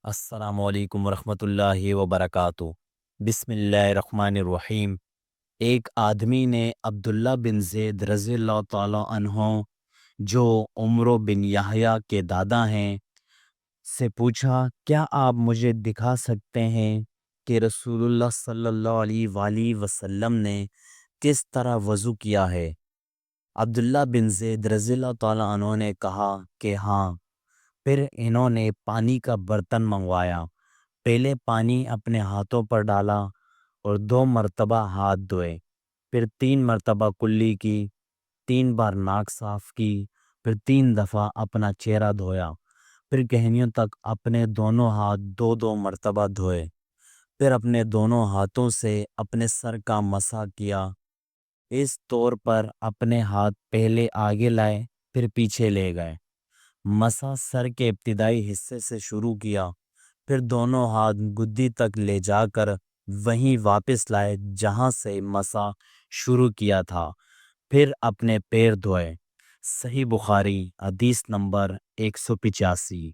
السلام علیکم ورحمۃ اللہ وبرکاتہ۔ بسم اللہ الرحمن الرحیم۔ ایک آدمی نے عبداللہ بن زید رضی اللہ تعالیٰ عنہ، جو عمرو بن یحییٰ کے دادا ہیں، سے پوچھا، کیا آپ مجھے دکھا سکتے ہیں کہ رسول اللہ صلی اللہ علیہ وآلہ وسلم نے کس طرح وضو کیا ہے؟ عبداللہ بن زید رضی اللہ تعالیٰ عنہ نے کہا کہ ہاں۔ پھر انہوں نے پانی کا برتن منگوایا، پہلے پانی اپنے ہاتھوں پر ڈالا اور 2 مرتبہ ہاتھ دھوئے، پھر 3 مرتبہ کلی کی، 3 بار ناک صاف کی، پھر 3 دفعہ اپنا چہرہ دھویا، پھر گہنیوں تک اپنے دونوں ہاتھ 2 مرتبہ دھوئے، پھر اپنے دونوں ہاتھوں سے اپنے سر کا مسح کیا۔ اس طور پر اپنے ہاتھ پہلے آگے لائے پھر پیچھے لے گئے، مسح سر کے ابتدائی حصے سے شروع کیا، پھر دونوں ہاتھ گدی تک لے جا کر وہیں واپس لائے جہاں سے مسح شروع کیا تھا، پھر اپنے پیر دھوئے۔ صحیح بخاری، حدیث نمبر 185۔